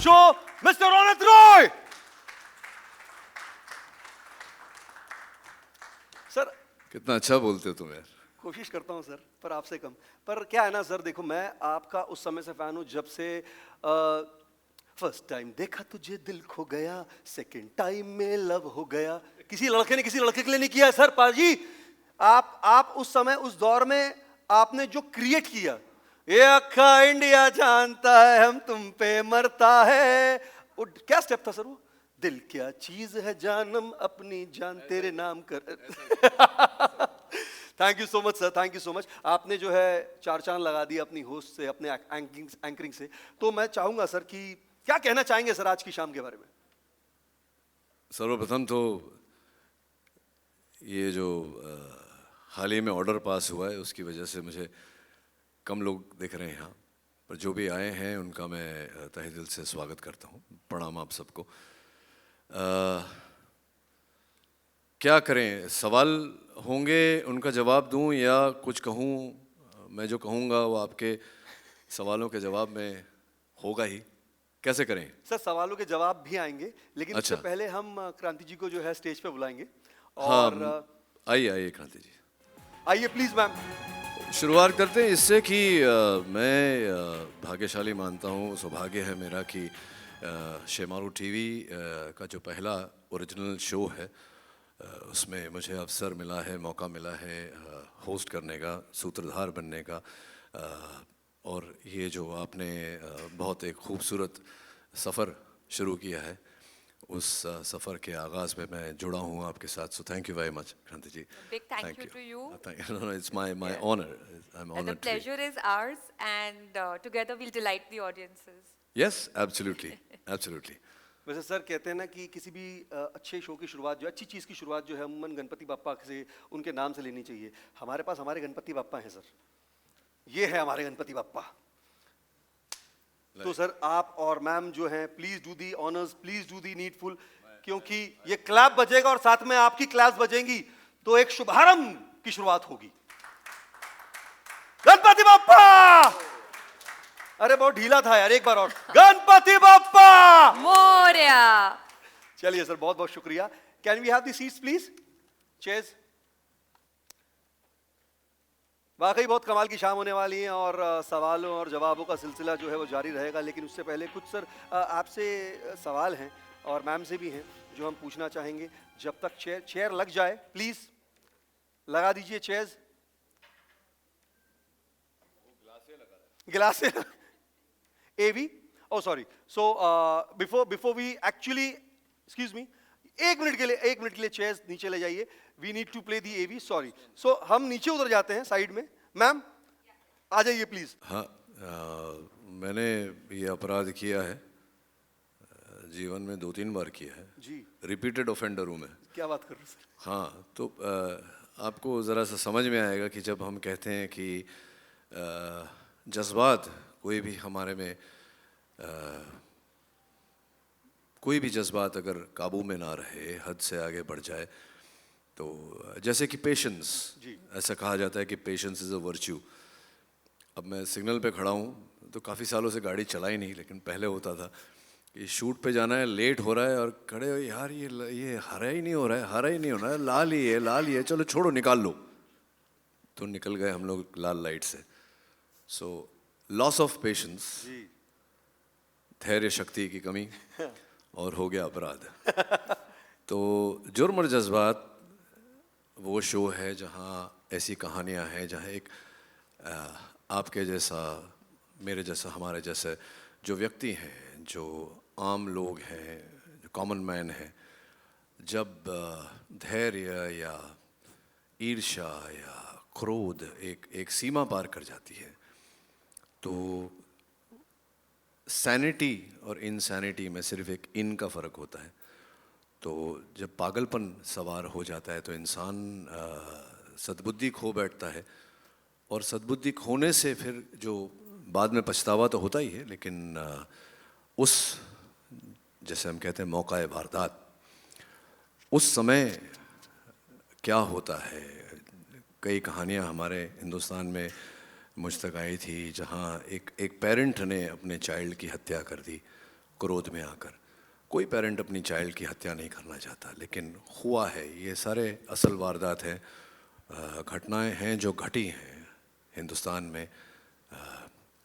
Show mister Ronit Roy. Sir कितना अच्छा बोलते हो तुम यार। कोशिश करता हूं सर, पर आपसे कम। पर क्या है ना सर, देखो मैं आपका उस समय से फैन हूं जब से फर्स्ट टाइम देखा तुझे दिल खो गया, सेकंड टाइम में लव हो गया। किसी लड़के ने किसी लड़के के लिए नहीं किया है सर। पाजी आप उस समय उस दौर में आपने जो क्रिएट किया, ये अक्खा इंडिया जानता है हम तुम पे मरता है, वो क्या स्टेप था सर वो? दिल क्या चीज है जानम अपनी जान तेरे नाम कर। Thank you so much sir, thank you so much. आपने जो है चार चांद लगा दिया अपनी होस्ट से, अपने एंकरिंग से। तो मैं चाहूंगा सर कि क्या कहना चाहेंगे सर आज की शाम के बारे में? सर्वप्रथम तो ये जो हाल ही में ऑर्डर पास हुआ है उसकी वजह से मुझे कम लोग दिख रहे हैं यहाँ पर। जो भी आए हैं उनका मैं तहे दिल से स्वागत करता हूँ। प्रणाम आप सबको। क्या करें, सवाल होंगे उनका जवाब दूं या कुछ कहूं? मैं जो कहूँगा वो आपके सवालों के जवाब में होगा ही। कैसे करें? सर सवालों के जवाब भी आएंगे, लेकिन उससे अच्छा। पहले हम क्रांति जी को जो है स्टेज पे बुलाएंगे। हाँ, और आइए आइए क्रांति जी, आइए प्लीज मैम। शुरुआत करते हैं इससे कि मैं भाग्यशाली मानता हूँ, सौभाग्य है मेरा कि शेमारू टीवी का जो पहला ओरिजिनल शो है उसमें मुझे अवसर मिला है, मौका मिला है होस्ट करने का, सूत्रधार बनने का। और ये जो आपने बहुत एक खूबसूरत सफ़र शुरू किया है, उस सफ़र के आगाज़ में मैं जुड़ा हूँ आपके साथ। So thank you very much Kranti ji. Big thank you to you. No, it's my Yeah. honor. I'm And the honored to be. pleasure is ours, and together we'll delight the audiences. Yes, absolutely, absolutely. वैसे sir कहते हैं ना कि किसी भी अच्छे show की शुरुआत जो अच्छी चीज़ की शुरुआत जो है अमूमन गणपति बाप्पा से उनके नाम से लेनी चाहिए। हमारे पास हमारे गणपति बाप्पा हैं सर, ये है हमारे गणपति बाप्पा। तो सर आप और मैम जो हैं please do the honours, please do the needful, क्योंकि ये क्लैप बजेगा और साथ में आपकी क्लैप्स बजेंगी तो एक शुभारंभ की शुरुआत होगी। गणपति बाप्पा! अरे बहुत ढीला था यार, एक बार और। गणपति बाप्पा मोरया! चलिए सर, बहुत बहुत शुक्रिया। Can we have the seats please, cheers. वाकई बहुत कमाल की शाम होने वाली है और सवालों और जवाबों का सिलसिला जो है वो जारी रहेगा। लेकिन उससे पहले कुछ सर आपसे सवाल हैं और मैम से भी हैं जो हम पूछना चाहेंगे। जब तक चेयर लग जाए प्लीज लगा दीजिए चेयर्स। गिलासे AV, oh sorry. So before we actually, excuse me, एक मिनट के लिए चेयर्स नीचे ले जाइए। We need to play the AV, sorry. So हम नीचे उतर जाते हैं साइड में। मैम आ जाइए प्लीज। हाँ, मैंने ये अपराध किया है, जीवन में 2-3 बार किया है जी। रिपीटेड ऑफेंडर हूँ मैं। क्या बात कर रहे हैं सर? हाँ, तो आपको ज़रा सा समझ में आएगा कि जब हम कहते हैं कि जज्बात कोई भी हमारे में कोई भी जज्बात अगर काबू में ना रहे, हद से आगे बढ़ जाए, तो जैसे कि पेशेंस, ऐसा कहा जाता है कि पेशेंस इज़ अ वर्च्यू। अब मैं सिग्नल पे खड़ा हूँ तो काफ़ी सालों से गाड़ी चलाई नहीं, लेकिन पहले होता था कि शूट पे जाना है, लेट हो रहा है और खड़े हो, यार ये हरा ही नहीं हो रहा है, हरा ही नहीं हो रहा है, लाल ही है, चलो छोड़ो निकाल लो। तो निकल गए हम लोग लाल लाइट से। सो लॉस ऑफ पेशेंस, धैर्य शक्ति की कमी, और हो गया अपराध। तो जुर्म और जज्बात वो शो है जहाँ ऐसी कहानियाँ हैं, जहाँ एक आपके जैसा, मेरे जैसा, हमारे जैसे जो व्यक्ति हैं, जो आम लोग हैं, जो कॉमन मैन हैं, जब धैर्य या ईर्ष्या या क्रोध एक सीमा पार कर जाती है तो सैनिटी और इनसैनिटी में सिर्फ एक इन का फ़र्क होता है। तो जब पागलपन सवार हो जाता है तो इंसान सद्बुद्धि खो बैठता है, और सद्बुद्धि खोने से फिर जो बाद में पछतावा तो होता ही है, लेकिन उस, जैसे हम कहते हैं, मौका वारदात, उस समय क्या होता है। कई कहानियाँ हमारे हिंदुस्तान में मुझ तक आई थी जहाँ एक पेरेंट ने अपने चाइल्ड की हत्या कर दी क्रोध में आकर। कोई पेरेंट अपनी चाइल्ड की हत्या नहीं करना चाहता, लेकिन हुआ है। ये सारे असल वारदात हैं, घटनाएं हैं जो घटी हैं हिंदुस्तान में,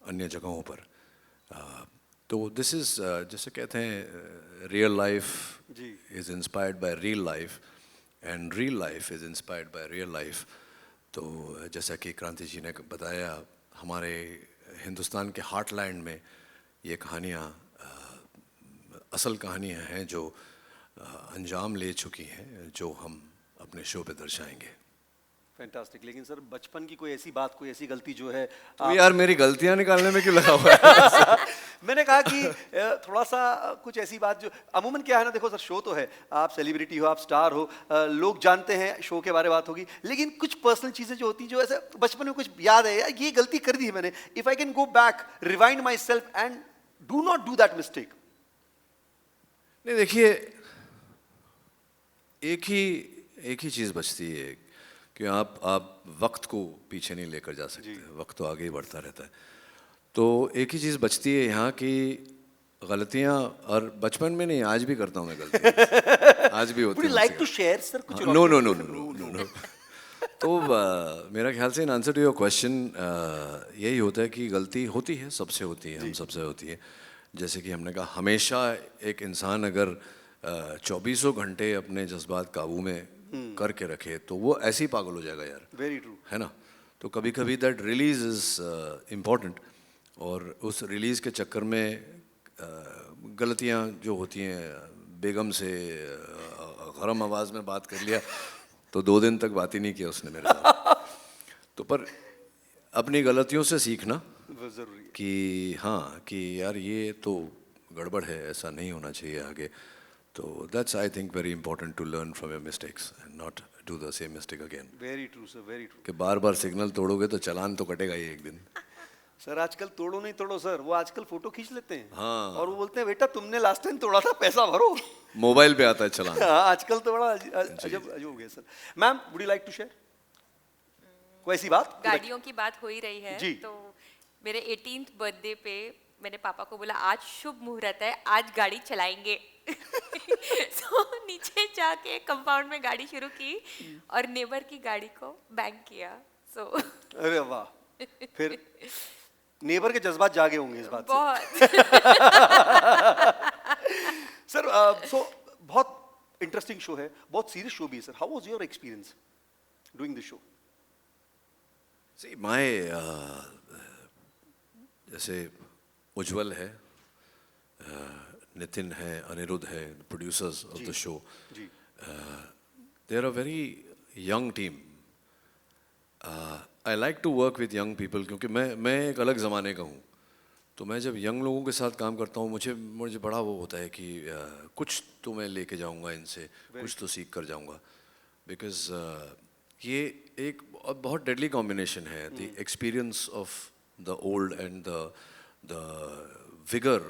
अन्य जगहों पर। तो दिस इज़, जैसे कहते हैं, रियल लाइफ जी। Is inspired by real life and real life is inspired by real life. तो जैसा कि क्रांति जी ने बताया, हमारे हिंदुस्तान के हार्टलैंड में ये कहानियाँ, असल कहानियाँ हैं जो अंजाम ले चुकी हैं, जो हम अपने शो पे दर्शाएंगे। फैंटास्टिक। लेकिन सर, बचपन की कोई ऐसी बात, कोई ऐसी गलती जो है तो यार मेरी गलतियाँ निकालने में क्यों लगा हुआ है? मैंने कहा कि थोड़ा सा कुछ ऐसी बात जो अमूमन क्या है ना, देखो सर, शो तो है, आप सेलिब्रिटी हो, आप स्टार हो, लोग जानते हैं, शो के बारे में बात होगी, लेकिन कुछ पर्सनल चीज़ें जो होती हैं, जो ऐसे बचपन में कुछ याद है, यार ये गलती कर दी है मैंने, if I can go back, rewind my self and do not do that mistake. नहीं, देखिए, एक ही चीज़ बचती है कि आप वक्त को पीछे नहीं लेकर जा सकते, वक्त तो आगे ही बढ़ता रहता है। तो एक ही चीज़ बचती है यहाँ की गलतियाँ, और बचपन में नहीं, आज भी करता हूँ मैं गलतियाँ, आज भी होती है। लाइक टू शेयर सर कुछ? No no no no no no. तो मेरा ख्याल से in answer to your question यही होता है कि गलती होती है, सबसे होती है, हम सबसे होती है। जैसे कि हमने कहा, हमेशा एक इंसान अगर 24 घंटे अपने जज्बात काबू में करके रखे तो वो ऐसे ही पागल हो जाएगा यार। Very true. है ना? तो कभी कभी दैट रिलीज इज़ इम्पॉर्टेंट, और उस रिलीज़ के चक्कर में गलतियाँ जो होती हैं, बेगम से गरम आवाज़ में बात कर लिया तो 2 दिन तक बात ही नहीं किया उसने मेरे साथ। तो पर अपनी गलतियों से सीखना जरूरी है कि हाँ, कि यार ये तो गड़बड़ है, ऐसा नहीं होना चाहिए आगे। तो that's, I think, very important to learn from your mistakes and not do the same mistake again. Very true sir, very true. कि बार बार सिग्नल तोड़ोगे तो चालान तो कटेगा ही एक दिन। सर आजकल तोड़ो नहीं तोड़ो सर, वो आजकल फोटो खींच लेते हैं। हाँ। और वो बोलते हैं, बेटा तुमने लास्ट टाइम तोड़ा था, पैसा भरो। मोबाइल पे आता है चालान। हाँ, आजकल तो बड़ा अजब हो गया sir. Ma'am, would you like to share कोई ऐसी बात? गाड़ियों की बात हो ही रही है जी। तो मेरे 18th बर्थडे पे मैंने पापा को बोला, आज शुभ मुहूर्त है, आज गाड़ी चलाएंगे। तो नीचे जाके कंपाउंड में गाड़ी शुरू की और नेबर की गाड़ी को बैंग किया। सो अरे वाह, फिर नेबर के जज्बात जागे होंगे इस बात से। बहुत। सर सो बहुत इंटरेस्टिंग शो है, बहुत सीरियस शो भी है sir. How was your experience doing this show? See, my जैसे उज्जवल है, नितिन है, अनिरुद्ध है, प्रोड्यूसर्स ऑफ द शो, जी। They are a very young team. I like to work with young people, क्योंकि मैं एक अलग ज़माने का हूँ। तो मैं जब यंग लोगों के साथ काम करता हूँ, मुझे बड़ा वो होता है कि कुछ तो मैं लेके जाऊँगा इनसे, कुछ तो सीख कर जाऊँगा। बिकॉज ये एक बहुत डेडली कॉम्बिनेशन है, the experience of the old and the vigour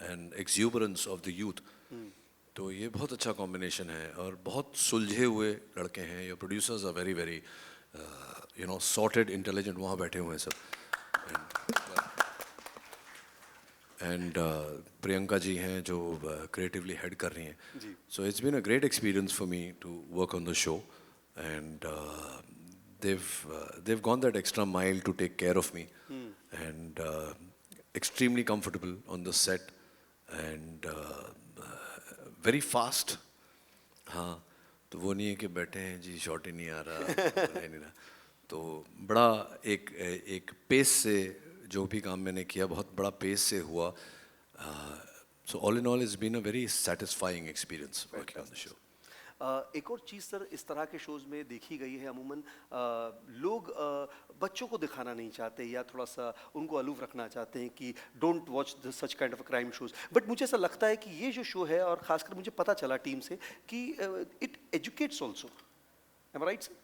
and exuberance of the youth. तो ये बहुत अच्छा कॉम्बिनेशन है, और बहुत सुलझे हुए लड़के हैं। Your producers are very very you know sorted, intelligent, वहाँ बैठे हुए हैं सब। एंड प्रियंका जी हैं जो क्रिएटिवली हेड कर रही हैं। So it's been a great experience for me to work on the show, and they've gone that extra mile to take care of me, and extremely comfortable on the set, and very fast. हाँ, तो वो नहीं है कि बैठे हैं जी, shot ही नहीं आ रहा, नहीं रहा। तो बड़ा एक पेस से जो भी काम मैंने किया, बहुत बड़ा पेस से हुआ। So all in all, it's been a very satisfying experience working on the show. एक और चीज़ सर, इस तरह के शोज़ में देखी गई है अमूमन, लोग बच्चों को दिखाना नहीं चाहते, या थोड़ा सा उनको अलूफ रखना चाहते हैं कि don't watch such kind of crime shows. But मुझे ऐसा लगता है कि ये जो शो है, और ख़ासकर मुझे पता चला टीम से कि it educates also. Am I right sir?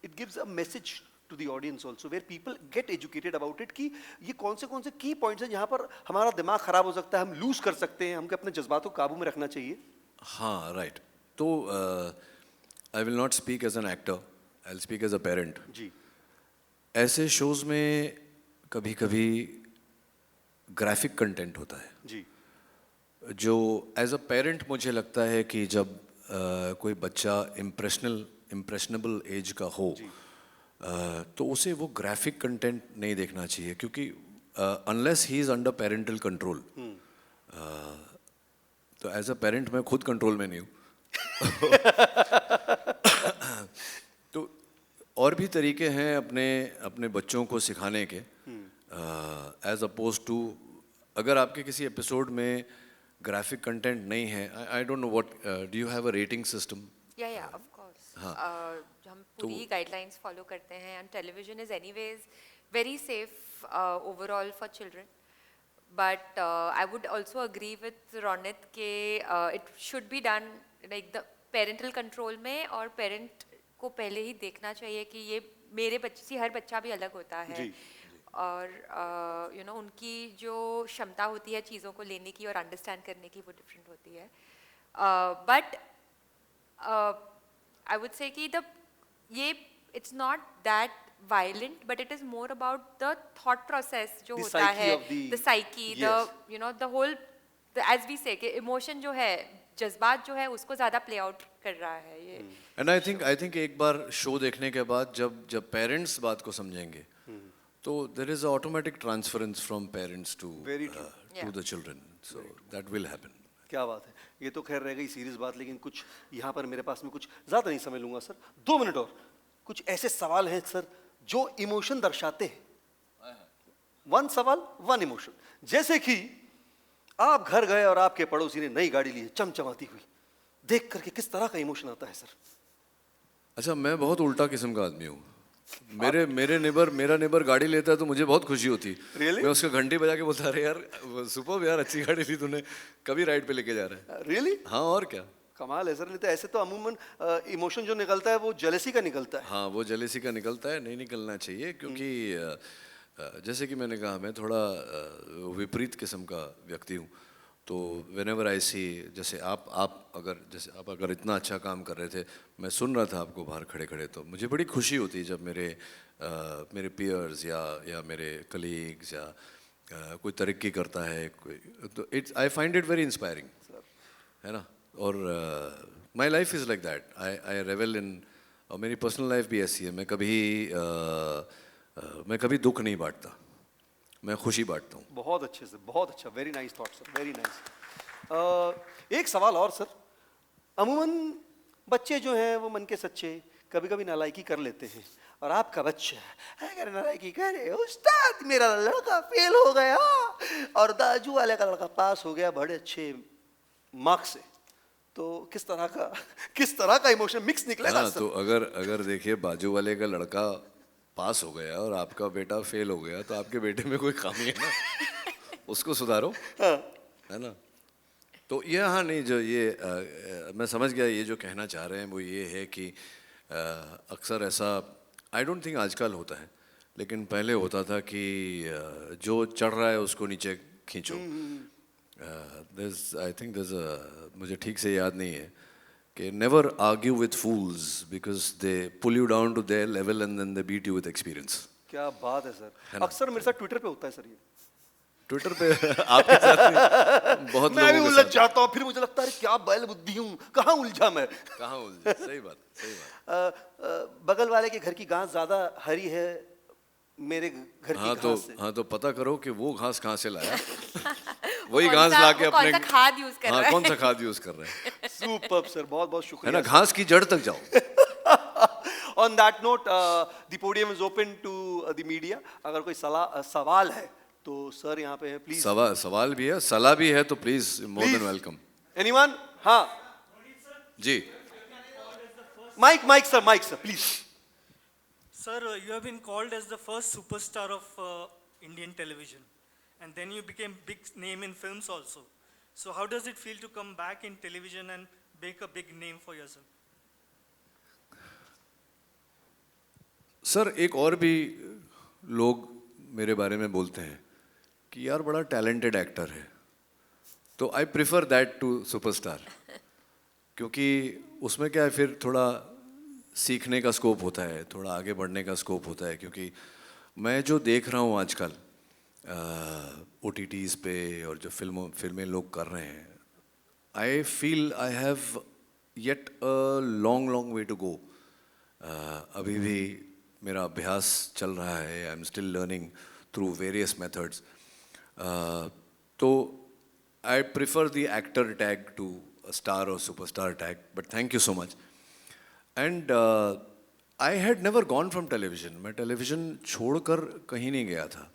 It gives a message to the audience also, where people get educated about it, कि ये कौन से की पॉइंट्स हैं जहाँ पर हमारा दिमाग ख़राब हो सकता है, हम लूज़ कर सकते हैं, हमको अपने जज्बातों को काबू में रखना चाहिए। हाँ, राइट। तो I will not speak as an actor, I will speak as a parent. जी। ऐसे शोज़ में कभी कभी ग्राफिक कंटेंट होता है, जी जो एज अ पेरेंट मुझे लगता है कि जब कोई बच्चा इम्प्रेशनेबल एज का हो, तो उसे वो ग्राफिक कंटेंट नहीं देखना चाहिए, क्योंकि unless he is under parental control, तो एज अ पेरेंट मैं खुद कंट्रोल में नहीं हूँ तो और भी तरीके हैं अपने अपने बच्चों को सिखाने के, एज अपोज टू अगर आपके किसी एपिसोड में ग्राफिक कंटेंट नहीं है, I don't know what, do you have a rating system? या ऑफ कोर्स, हम पूरी गाइडलाइंस फॉलो करते हैं, and television is anyways very safe overall for children, but I would also agree with Ronit के it should be done like the parental control में, और parent को पहले ही देखना चाहिए कि ये मेरे बच्चे से, हर बच्चा भी अलग होता है, और यू नो उनकी जो क्षमता होती है चीज़ों को लेने की और अंडरस्टैंड करने की, वो डिफरेंट होती है, बट आई वुड से कि द ये it's not that violent, but it is more about the thought process जो होता है, the psyche, the you know the whole, as we say emotion जो है, जज्बात जो है, उसको ज़्यादा प्ले आउट कर रहा है ये। एंड आई थिंक एक बार शो देखने के बाद जब पेरेंट्स बात को समझेंगे, तो there is automatic transference from parents to the children, so that will happen. क्या बात है, ये तो खैर रह गई सीरियस बात, लेकिन कुछ यहाँ पर मेरे पास में कुछ ज़्यादा नहीं समय लूँगा सर, 2 मिनट और, कुछ ऐसे सवाल हैं सर जो इमोशन दर्शाते हैं, 1 सवाल 1 इमोशन, जैसे कि आप घर गए और आपके पड़ोसी ने नई गाड़ी ली है चमचमाती हुई, देख करके किस तरह का इमोशन आता है सर? अच्छा, मैं बहुत उल्टा किस्म का आदमी हूँ। मेरा नेबर गाड़ी लेता है तो मुझे बहुत खुशी होती है। Really? मैं उसको घंटी बजा के बोलता, अरे यार सुपर्ब यार, अच्छी गाड़ी ली तूने, कभी राइड पे लेके जा रहा है। रियली? हाँ, और क्या। कमाल है सर, नहीं तो ऐसे तो अमूमन इमोशन जो निकलता है वो जेलसी का निकलता है। हाँ, वो जेलेसी का निकलता है, नहीं निकलना चाहिए, क्योंकि जैसे कि मैंने कहा, मैं थोड़ा विपरीत किस्म का व्यक्ति हूँ, तो व्हेनेवर आई सी, जैसे आप अगर इतना अच्छा काम कर रहे थे, मैं सुन रहा था आपको बाहर खड़े खड़े, तो मुझे बड़ी खुशी होती जब मेरे पीयर्स या मेरे कलीग्स या कोई तरक्की करता है, कोई, तो it's I find it very inspiring, है ना। और my life is like that, I revel in, और मेरी पर्सनल लाइफ भी ऐसी है, मैं कभी दुख नहीं बांटता, मैं खुशी बांटता हूँ। बहुत अच्छे सर, बहुत अच्छा, very nice thought sir, very nice. एक सवाल और सर, अमूमन बच्चे जो हैं वो मन के सच्चे कभी कभी नालायकी कर लेते हैं, और आपका बच्चा अगर नालायकी करे, उस्ताद मेरा लड़का फेल हो गया और दाजू वाले का लड़का पास हो गया बड़े अच्छे मार्क्स से, तो किस तरह का इमोशन मिक्स निकलेगा हाँ, सर? तो अगर देखिए, बाजू वाले का लड़का पास हो गया और आपका बेटा फेल हो गया, तो आपके बेटे में कोई खामी है ना, उसको सुधारो, है ना। तो ये, हाँ नहीं, जो ये मैं समझ गया, ये जो कहना चाह रहे हैं वो ये है कि अक्सर ऐसा, आई डोंट थिंक आजकल होता है, लेकिन पहले होता था कि जो चढ़ रहा है उसको नीचे खींचो। आई थिंक मुझे ठीक से याद नहीं है कि never argue with fools because they pull you down to their level and then they beat you with experience. क्या बात है सर, अक्सर मेरे साथ ट्विटर पे होता है सर ये। ट्विटर पे आपके साथ नहीं, बहुत मैं भी लोगों के उलझ साथ। जाता हूँ, फिर मुझे लगता है क्या बैल बुद्धि हूँ, कहाँ उलझा मैं। कहाँ उलझे, सही बात, सही बात। बगल वाले के घर की घास ज्यादा हरी है मेरे घर की घास से। हाँ, तो पता करो कि वो घास कहाँ से लाया वही कौन घास सा- लाके वो कौन अपने, सा खाद यूज कर रहा है। कौन सा खाद यूज कर रहे हैं, सुपर्ब सर, बहुत बहुत है शुक्रिया ना, घास की जड़ तक जाओ। On that note the podium is open to the media, अगर कोई सवाल है तो सर यहाँ पे है, प्लीज। सवाल भी है, सलाह भी है, तो please more than welcome. Anyone? हाँ जी, mike sir please. Sir, you have been called as the first superstar of Indian television, and then you became big name in films also. So how does it feel to come back in television and make a big name for yourself? Sir, एक और भी लोग मेरे बारे में बोलते हैं कि यार बड़ा टैलेंटेड एक्टर है, तो I prefer that to superstar, क्योंकि उसमें क्या है, फिर थोड़ा सीखने का स्कोप होता है, थोड़ा आगे बढ़ने का स्कोप होता है, क्योंकि मैं जो देख रहा हूँ आजकल OTTs पे और जो फिल्में लोग कर रहे हैं, I feel I have yet a long way to go. अभी भी मेरा अभ्यास चल रहा है. I am still learning through various methods. तो I prefer the actor tag to star और superstar tag, but thank you so much. And I had never gone from television. मैं टेलीविज़न छोड़कर कहीं नहीं गया था.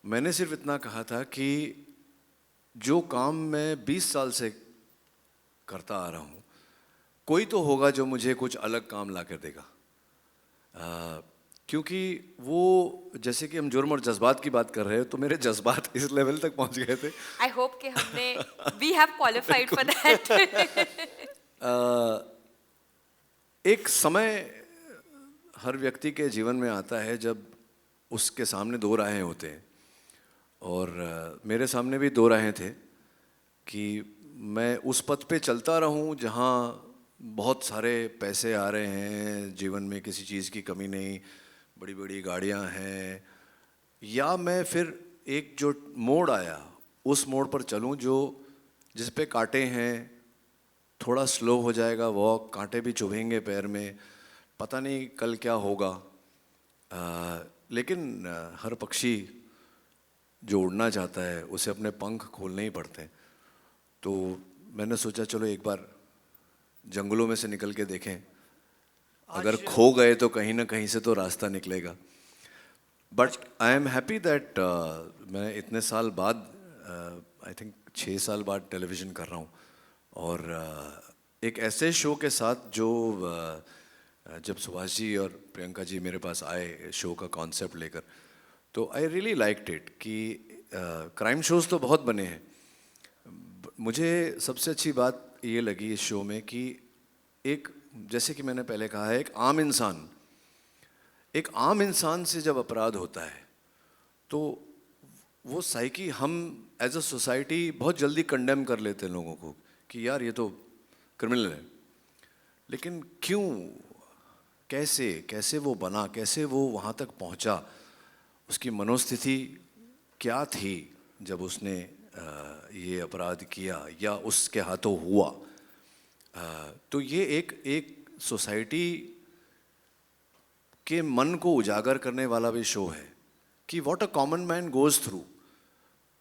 मैंने सिर्फ इतना कहा था कि जो काम मैं 20 साल से करता आ रहा हूँ, कोई तो होगा जो मुझे कुछ अलग काम ला कर देगा. क्योंकि वो, जैसे कि हम जुर्म और जज्बात की बात कर रहे हैं, तो मेरे जज्बात इस लेवल तक पहुंच गए थे. आई होप कि हमने we have qualified for that. एक समय हर व्यक्ति के जीवन में आता है जब उसके सामने दो राहें होते हैं. और मेरे सामने भी दो राहें थे कि मैं उस पथ पे चलता रहूं जहां बहुत सारे पैसे आ रहे हैं, जीवन में किसी चीज़ की कमी नहीं, बड़ी बड़ी गाड़ियां हैं, या मैं फिर एक जो मोड़ आया उस मोड़ पर चलूं जो जिस पे कांटे हैं, थोड़ा स्लो हो जाएगा वॉक, कांटे भी चुभेंगे पैर में, पता नहीं कल क्या होगा. लेकिन हर पक्षी जो उड़ना चाहता है उसे अपने पंख खोलने ही पड़ते हैं. तो मैंने सोचा चलो एक बार जंगलों में से निकल के देखें, अगर खो गए तो कहीं ना कहीं से तो रास्ता निकलेगा. But I am happy that मैं इतने साल बाद, आई थिंक 6 साल बाद टेलीविज़न कर रहा हूँ, और एक ऐसे शो के साथ जो जब सुभाष जी और प्रियंका जी मेरे पास आए शो का कॉन्सेप्ट लेकर, तो आई रियली लाइक्ड इट. कि क्राइम शोज़ तो बहुत बने हैं, मुझे सबसे अच्छी बात ये लगी इस शो में कि एक, जैसे कि मैंने पहले कहा है, एक आम इंसान से जब अपराध होता है तो वो साइकी हम एज अ सोसाइटी बहुत जल्दी कंडेम कर लेते हैं लोगों को कि यार ये तो क्रिमिनल है. लेकिन क्यों, कैसे वो बना, कैसे वो वहाँ तक पहुँचा, उसकी मनोस्थिति क्या थी जब उसने ये अपराध किया या उसके हाथों हुआ. तो ये एक सोसाइटी के मन को उजागर करने वाला भी शो है कि what a common man goes through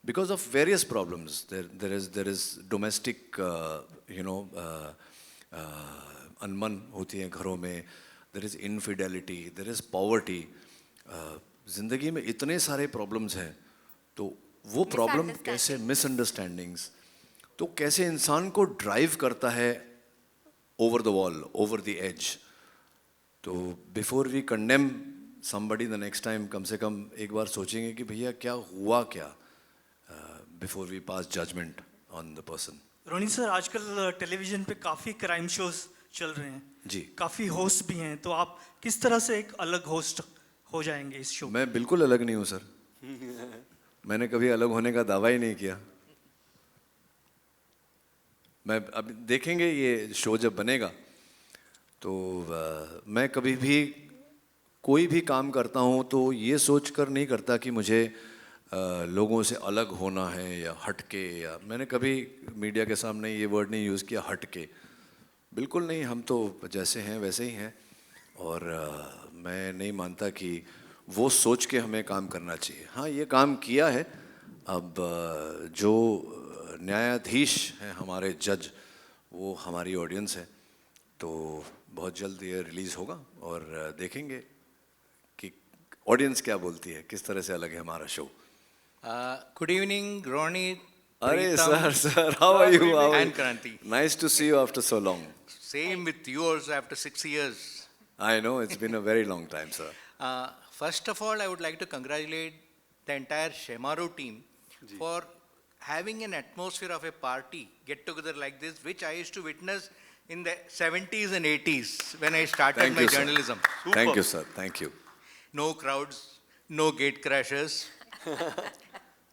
because of various problems. There is domestic unman होती है घरों में, there is infidelity, there is poverty. ज़िंदगी में इतने सारे प्रॉब्लम्स हैं, तो वो प्रॉब्लम कैसे, मिसअंडरस्टैंडिंग्स, तो कैसे इंसान को ड्राइव करता है over the wall, over the edge. तो before we condemn somebody the next time, कम से कम एक बार सोचेंगे कि भैया क्या हुआ क्या, before we pass judgement on the person. Ronnie sir, आजकल टेलीविजन पे काफ़ी क्राइम शोज चल रहे हैं जी. काफ़ी होस्ट भी हैं, तो आप किस तरह से एक अलग होस्ट हो जाएंगे इस शो? मैं बिल्कुल अलग नहीं हूँ सर. मैंने कभी अलग होने का दावा ही नहीं किया. मैं अब देखेंगे ये शो जब बनेगा तो मैं कभी भी कोई भी काम करता हूँ तो ये सोचकर नहीं करता कि मुझे लोगों से अलग होना है या हटके, या मैंने कभी मीडिया के सामने ये वर्ड नहीं यूज़ किया हटके. बिल्कुल नहीं, हम तो जैसे हैं वैसे ही हैं. और मैं नहीं मानता कि वो सोच के हमें काम करना चाहिए. हाँ, ये काम किया है. अब जो न्यायाधीश हैं हमारे जज, वो हमारी ऑडियंस है, तो बहुत जल्द ये रिलीज़ होगा और देखेंगे कि ऑडियंस क्या बोलती है, किस तरह से अलग है हमारा शो. गुड इवनिंग रोनी. अरे sir, how are you? And Kranti. Nice to see you after so long. Same with you also after 6 years. I know, it's been a very long time, sir. First of all, I would like to congratulate the entire Shemaru team for having an atmosphere of a party get-together like this, which I used to witness in the 70s and 80s when I started Thank my you, sir. journalism. Thank you, sir. Thank you. No crowds, no gate crashers.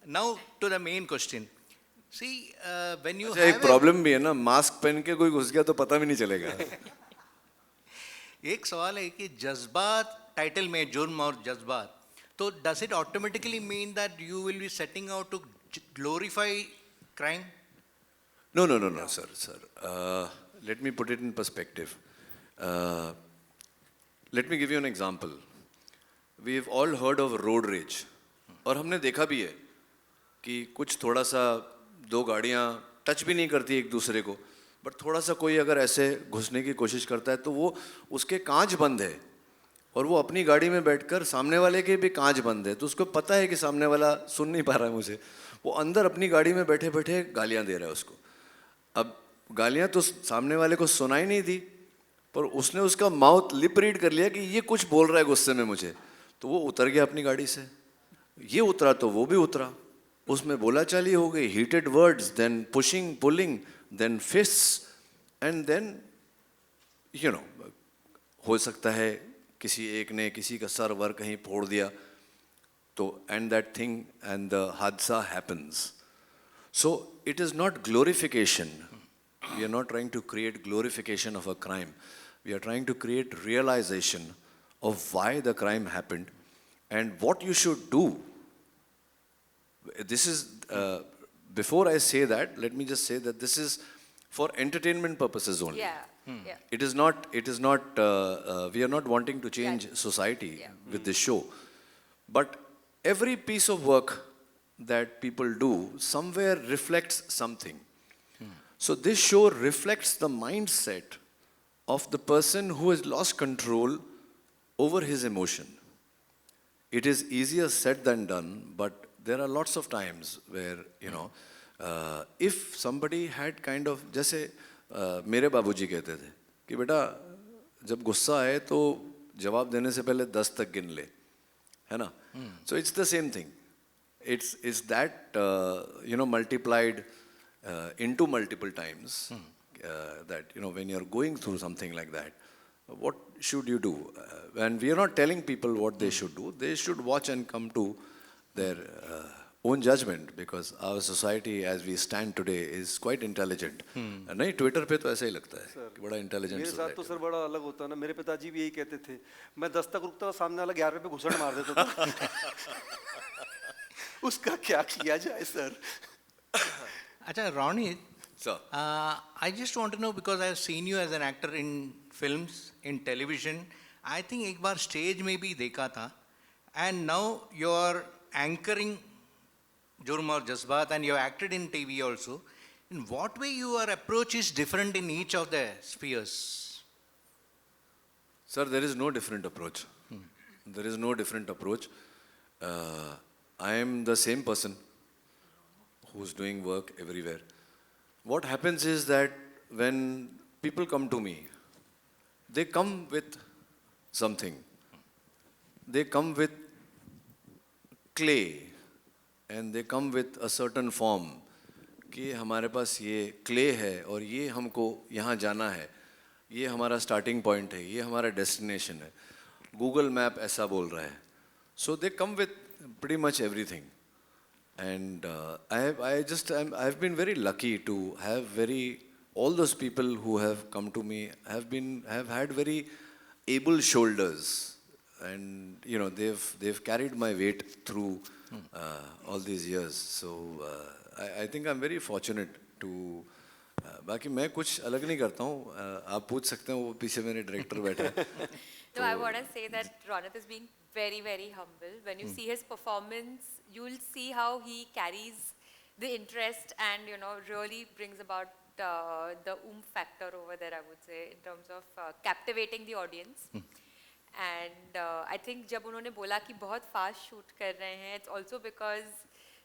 Now to the main question. See, when you अच्छा, एक have problem भी है ना, mask पहन के कोई घुस गया तो पता भी नहीं चलेगा. एक सवाल है कि जज्बात टाइटल में, जुर्म और जज्बात, So does it automatically mean that you will be setting out to glorify crime? No, no, no, no, sir, sir. Let me put it in perspective. Let me give you an example. We've all heard of road rage. और हमने देखा भी है कि कुछ थोड़ा सा दो गाड़ियाँ टच भी नहीं करती एक दूसरे को, बट थोड़ा सा कोई अगर ऐसे घुसने की कोशिश करता है तो वो उसके कांच बंद है और वो अपनी गाड़ी में बैठकर सामने वाले के भी कांच बंद है, तो उसको पता है कि सामने वाला सुन नहीं पा रहा है मुझे, वो अंदर अपनी गाड़ी में बैठे बैठे गालियाँ दे रहा है उसको. अब गालियाँ तो सामने वाले को सुनाई नहीं दी, पर उसने उसका माउथ लिप रीड कर लिया कि ये कुछ बोल रहा है गुस्से में मुझे, तो वो उतर गया अपनी गाड़ी से. ये उतरा तो वो भी उतरा, उसमें बोलाचाली हो गई, heated words, then pushing pulling, then fists, and then you know हो सकता है किसी एक ने किसी का सर वर कहीं फोड़ दिया, तो and that thing and the हादसा happens. So it is not glorification. We are not trying to create glorification of a crime. We are trying to create realization of why the crime happened and what you should do. This is, before I say that, let me just say that this is for entertainment purposes only. Yeah. Yeah. It is not, we are not wanting to change society with this show. But every piece of work that people do somewhere reflects something. So this show reflects the mindset of the person who has lost control over his emotion. It is easier said than done, but there are lots of times where, you know, if somebody had kind of, जैसे मेरे बाबूजी कहते थे कि बेटा जब गुस्सा आए तो जवाब देने से पहले 10 तक गिन ले, है ना? So it's the same thing. It's that you know, multiplied into multiple times, that, you know, when you're going through something like that, what should you do? And we are not telling people what they should do. They should watch and come to their own judgment, because our society as we stand today is quite intelligent. नहीं, Twitter पे तो ऐसा ही लगता है कि बड़ा intelligent मेरे साथ तो सर बड़ा अलग होता है ना. मेरे पिताजी भी यही कहते थे, मैं 10 तक रुकता था, सामने वाला 11 पे घुसड़ मार देता था. उसका क्या किया जाए sir? Acha, Ronnie, Sir. I just want to know, because I have seen you as an actor in films, in television. I think एक बार stage में भी देखा था, and now you're anchoring Jurm aur Jazbaat, and you acted in TV also. In what way your approach is different in each of the spheres? Sir, there is no different approach. There is no different approach. I am the same person who's doing work everywhere. What happens is that when people come to me, they come with something. They come with clay, and they come with a certain form कि हमारे पास ये clay है और ये हमको यहाँ जाना है, ये हमारा starting point है, ये हमारा destination है. Google Map ऐसा बोल रहा है. So they come with pretty much everything. And I've been very lucky to have all those people who have come to me have had very able shoulders, and you know they've carried my weight through all these years. So I think I'm very fortunate to. बाकी मैं कुछ अलग नहीं करता हूँ. आप पूछ सकते हैं, वो पीछे मेरे डायरेक्टर बैठे हैं. No, I want to say that Ronit is being very, very humble. When you see his performance, you'll see how he carries the interest and, you know, really brings about the factor over there, I would say, in terms of captivating the audience. And I think जब उन्होंने बोला कि बहुत fast shoot कर रहे हैं, it's also because,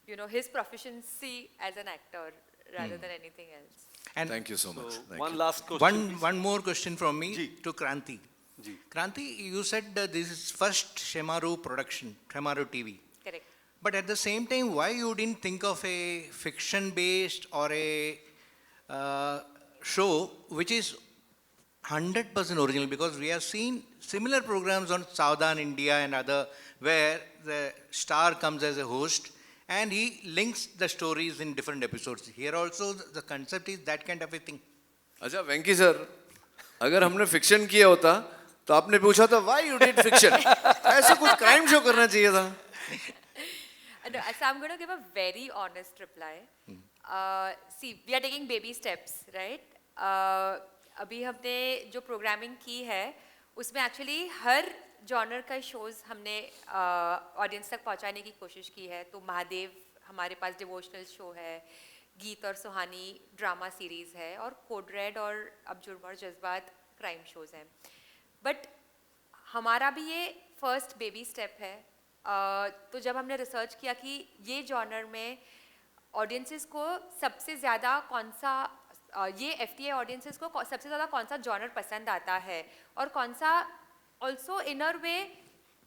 you know, his proficiency as an actor rather than anything else. And Thank you so much. Thank One you. last question. one more question from me Ji. to Kranti. Ji. Kranti, you said this is first Shemaru production, Shemaru TV. Correct. But at the same time, why you didn't think of a fiction-based or a show which is 100% original? Because we have seen similar programs on Saudhan India and other, where the star comes as a host and he links the stories in different episodes. Here also the concept is that kind of a thing. अच्छा वेंकी sir, अगर हमने fiction किया होता तो आपने पूछा था why you did fiction, ऐसा कुछ क्राइम शो करना चाहिए था. No, so I'm going to give a very honest reply. See, we are taking baby steps, right? अभी हमने जो प्रोग्रामिंग की है उसमें एक्चुअली हर जॉनर का शोज हमने ऑडियंस तक पहुंचाने की कोशिश की है. तो महादेव हमारे पास डिवोशनल शो है, गीत और सुहानी ड्रामा सीरीज़ है, और कोड रेड और अब जुर्म और जज्बात क्राइम शोज़ हैं. बट हमारा भी ये फर्स्ट बेबी स्टेप है. तो जब हमने रिसर्च किया कि ये जॉनर में ऑडियंसेस को सबसे ज़्यादा कौन सा ये FTA ऑडियंसेस को सबसे ज़्यादा कौन सा जॉनर पसंद आता है और कौन सा ऑल्सो इनर वे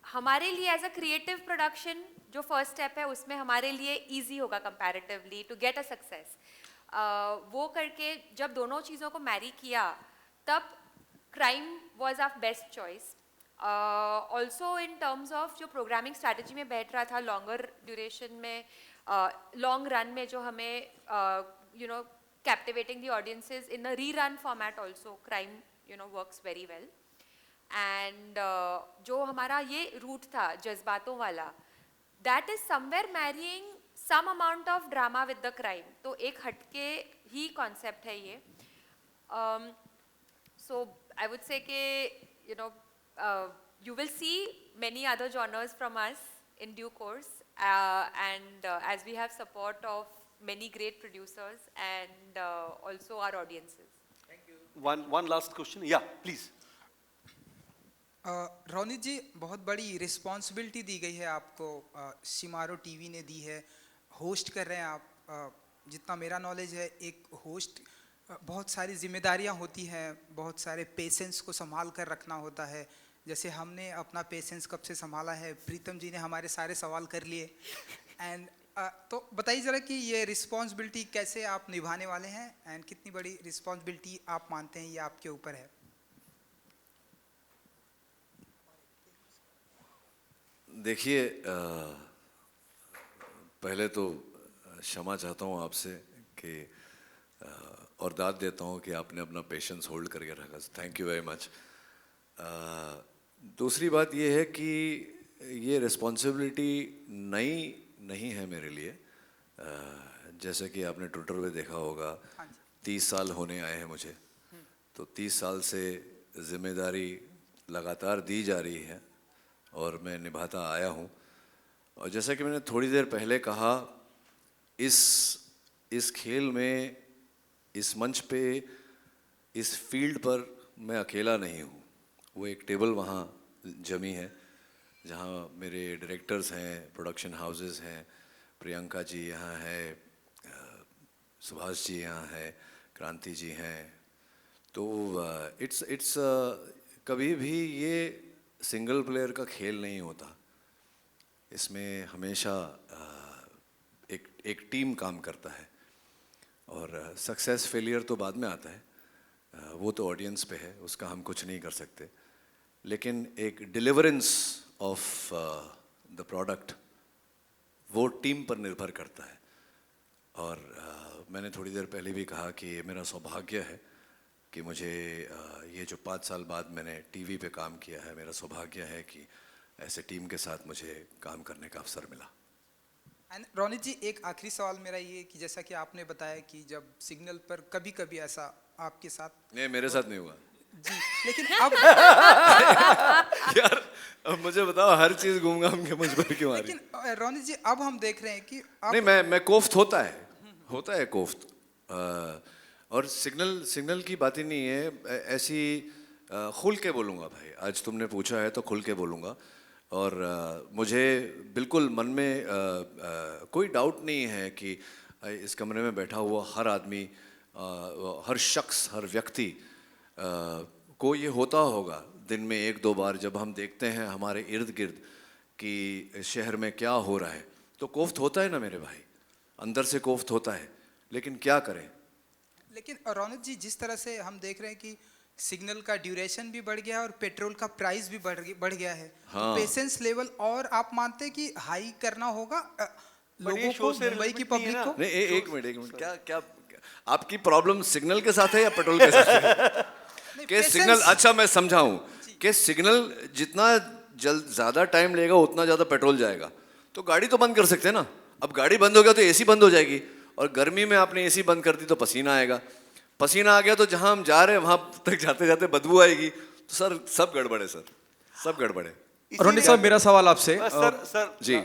हमारे लिए एज अ क्रिएटिव प्रोडक्शन जो फर्स्ट स्टेप है उसमें हमारे लिए ईजी होगा comparatively to get a success. वो करके जब दोनों चीज़ों को मैरी किया तब crime was our best choice. Also in terms of जो प्रोग्रामिंग स्ट्रैटेजी में बैठ रहा था लॉन्गर ड्यूरेशन में, लॉन्ग रन में जो हमें you know captivating the audiences in a rerun format also crime you know works very well. And जो हमारा ये रूट था जज्बातों वाला, that is somewhere marrying some amount of drama with the crime. तो एक हटके ही कॉन्सेप्ट है ये. सो आई वुड से कि you know you will see many other genres from us in due course, and as we have support of many great producers and also our audiences. One last question. Yeah, please. Ronit ji, बहुत बड़ी responsibility दी गई है आपको, Shemaroo TV ने दी है, host कर रहे हैं आप. जितना मेरा नॉलेज है, एक होस्ट बहुत सारी जिम्मेदारियां होती हैं, बहुत सारे पेशेंस को संभाल कर रखना होता है. जैसे हमने अपना पेशेंस कब से संभाला है, प्रीतम जी ने हमारे सारे सवाल कर लिए. एंड तो बताइए ज़रा कि ये रिस्पॉन्सिबिलिटी कैसे आप निभाने वाले हैं एंड कितनी बड़ी रिस्पॉन्सिबिलिटी आप मानते हैं ये आपके ऊपर है. देखिए, पहले तो क्षमा चाहता हूँ आपसे कि और दाद देता हूँ कि आपने अपना पेशेंस होल्ड करके रखा. Thank you very much. दूसरी बात ये है कि ये रिस्पॉन्सिबिलिटी नई नहीं है मेरे लिए. जैसे कि आपने ट्विटर पे देखा होगा, 30 साल होने आए हैं मुझे, तो 30 साल से जिम्मेदारी लगातार दी जा रही है और मैं निभाता आया हूँ. और जैसा कि मैंने थोड़ी देर पहले कहा, इस खेल में, इस मंच पे, इस फील्ड पर मैं अकेला नहीं हूँ. वो एक टेबल वहाँ जमी है जहाँ मेरे डायरेक्टर्स हैं, प्रोडक्शन हाउसेस हैं, प्रियंका जी यहाँ है, सुभाष जी यहाँ है, क्रांति जी हैं. तो इट्स कभी भी ये सिंगल प्लेयर का खेल नहीं होता. इसमें हमेशा एक टीम काम करता है. और सक्सेस फेलियर तो बाद में आता है, वो तो ऑडियंस पे है, उसका हम कुछ नहीं कर सकते. लेकिन एक डिलीवरेंस ऑफ द प्रोडक्ट वो टीम पर निर्भर करता है. और मैंने थोड़ी देर पहले भी कहा कि ये मेरा सौभाग्य है कि मुझे ये जो 5 साल बाद मैंने टीवी पे काम किया है, मेरा सौभाग्य है कि ऐसे टीम के साथ मुझे काम करने का अवसर मिला. एंड रोनित जी, एक आखिरी सवाल मेरा ये कि जैसा कि आपने बताया कि जब सिग्नल पर कभी कभी ऐसा आपके साथ, नहीं, मेरे साथ नहीं हुआ जी, लेकिन अब यार अब मुझे बताओ, हर चीज घूम घाम के मुझ पर क्यों आ रही? लेकिन रोनित जी, अब हम देख रहे हैं कि नहीं, मैं कोफ्त होता है कोफ्त. और सिग्नल की बात ही नहीं है. ऐसी खुल के बोलूँगा भाई, आज तुमने पूछा है तो खुल के बोलूँगा. और मुझे बिल्कुल मन में कोई डाउट नहीं है कि इस कमरे में बैठा हुआ हर आदमी, हर शख्स, हर व्यक्ति को ये होता होगा दिन में 1-2 बार, जब हम देखते हैं हमारे इर्द गिर्द कि शहर में क्या हो रहा है, तो कोफ्त होता है ना मेरे भाई, अंदर से कोफ्त होता है. लेकिन क्या करें. लेकिन रोनित जी, जिस तरह से हम देख रहे हैं कि सिग्नल का ड्यूरेशन भी बढ़ गया है और पेट्रोल का प्राइस भी बढ़ गया है, हाँ. तो पेशेंस लेवल और आप मानते हैं कि हाई करना होगा लोगों को, मुंबई की पब्लिक को? नहीं, एक मिनट, क्या आपकी प्रॉब्लम सिग्नल के साथ है या पेट्रोल के साथ है? कि सिग्नल, अच्छा मैं समझाऊं कि सिग्नल जितना जल्द ज़्यादा टाइम लेगा उतना ज़्यादा पेट्रोल जाएगा, तो गाड़ी तो बंद कर सकते हैं ना। अब गाड़ी बंद हो गया तो एसी बंद हो जाएगी, और गर्मी में आपने एसी बंद कर दी तो पसीना आएगा, पसीना आ गया तो जहाँ हम जा रहे हैं वहाँ तक जाते जाते बदबू आएगी। तो सर सब गड़बड़ है सर, सब गड़बड़ है। रोनी साहब, मेरा सवाल आपसे, सर जी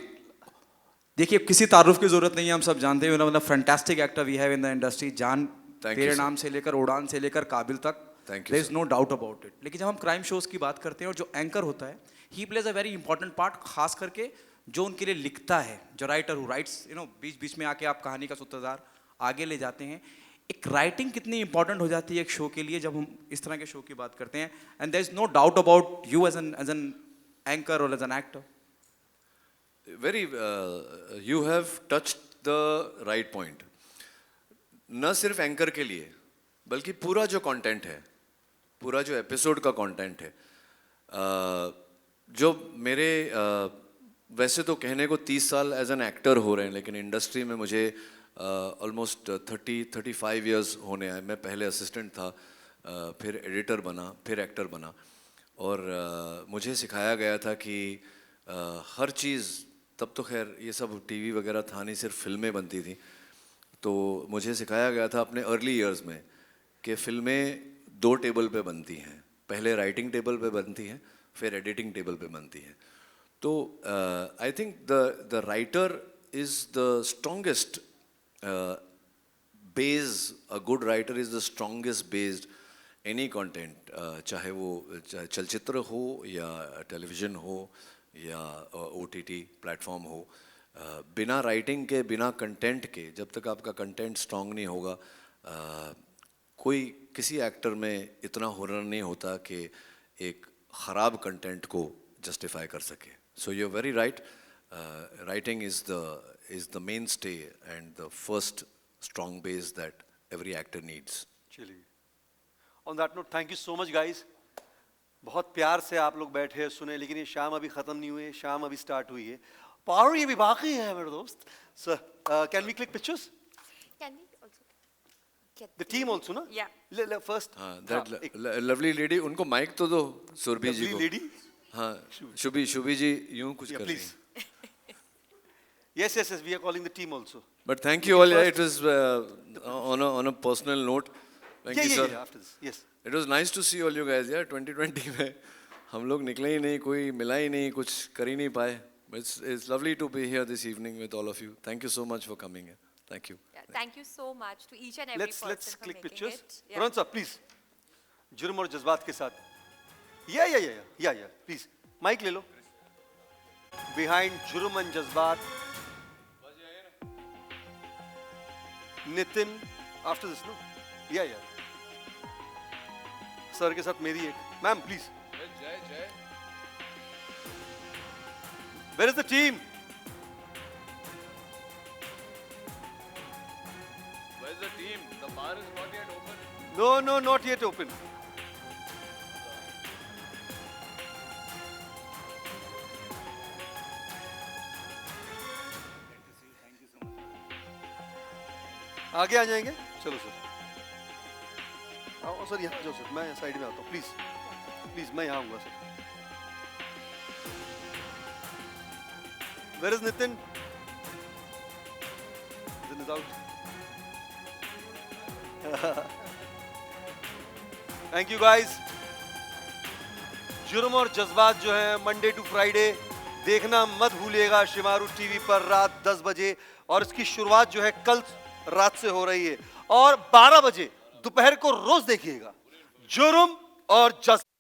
देखिए किसी तारुफ की जरूरत नहीं है, हम सब जानते हैं, one of the fantastic actor we have in the industry. जान Thank तेरे you, sir. नाम से लेकर उड़ान से लेकर काबिल तक, Thank you, there is sir. No doubt about it. लेकिन जब हम क्राइम शोज की बात करते हैं और जो एंकर होता है, he plays a very important part, खास करके जो उनके लिए लिखता है, जो राइटर हु राइट्स, बीच बीच में आके आप कहानी का सूत्रधार आगे ले जाते हैं। एक राइटिंग कितनी इंपॉर्टेंट हो जाती है एक शो के लिए जब हम इस तरह के शो की बात करते हैं, and there is no doubt about you as an anchor और as an actor. Very you have touched the right point. न सिर्फ एंकर के लिए बल्कि पूरा जो कंटेंट है, पूरा जो एपिसोड का कंटेंट है, जो मेरे वैसे तो कहने को 30 साल एज एन एक्टर हो रहे हैं, लेकिन इंडस्ट्री में मुझे ऑलमोस्ट 35 इयर्स होने आए। मैं पहले असिस्टेंट था, फिर एडिटर बना, फिर एक्टर बना, और मुझे सिखाया गया था कि हर चीज़, तब तो खैर ये सब टीवी वगैरह था नहीं, सिर्फ फिल्में बनती थी, तो मुझे सिखाया गया था अपने अर्ली इयर्स में कि फिल्में 2 टेबल पे बनती हैं, पहले राइटिंग टेबल पे बनती हैं, फिर एडिटिंग टेबल पे बनती हैं। तो I think the writer is the strongest base, a good writer is the strongest based any content, चाहे वो चलचित्र हो या टेलीविज़न हो या OTT प्लेटफॉर्म हो। बिना राइटिंग के, बिना कंटेंट के, जब तक आपका कंटेंट स्ट्रॉन्ग नहीं होगा, कोई किसी एक्टर में इतना हुनर नहीं होता कि एक ख़राब कंटेंट को जस्टिफाई कर सके। So you are very right, writing is the mainstay and the first strong base that every actor needs. चलिए, on that note thank you so much guys. बहुत प्यार से आप लोग बैठे सुने, लेकिन ये शाम अभी ख़त्म नहीं हुई है, शाम अभी स्टार्ट हुई है, पावर ये भी बाकी है मेरे दोस्त। Sir can we click pictures? Can we also get the team also ना? Yeah. First that lovely lady, उनको माइक तो दो सुरभि जी को। लेडी, हाँ, शुभी जी यूं कुछ कर रही प्लीज। हैं। Yes, yes, yes, we are calling the team also. But thank you all. Yeah, it was on a personal note. Thank you, sir. Yeah, after this, yes. It was nice to see all you guys. Yeah, 2020 में हम लोग निकले ही नहीं, कोई मिला ही नहीं, कुछ कर ही नहीं पाए. It's lovely to be here this evening with all of you. Thank you so much for coming here. Thank you. Yeah, thank you so much to each and every person Let's for click making pictures. it. Yeah. Rohan sir, please. जुर्म और जज्बात के साथ. Yeah. Please, mic ले लो. Behind जुर्म and जज्बात. Nitin, after this, no? Yeah. Sir के साथ मेरी एक. Ma'am, please. Where is the team? Where's the team? The bar is not yet open. No, not yet open. आगे आ जाएंगे. चलो सर. आओ सर, यहाँ जाओ सर. मैं साइड में आता हूँ. प्लीज मैं यहाँ आऊँगा sir. Where is Nitin? Nitin is out. Thank you guys. जुर्म और जज्बात जो है मंडे टू फ्राइडे देखना मत भूलिएगा शिमारू टीवी पर रात 10 बजे. और इसकी शुरुआत जो है कल रात से हो रही है और 12 बजे दोपहर को रोज देखिएगा जुर्म और जज्बात.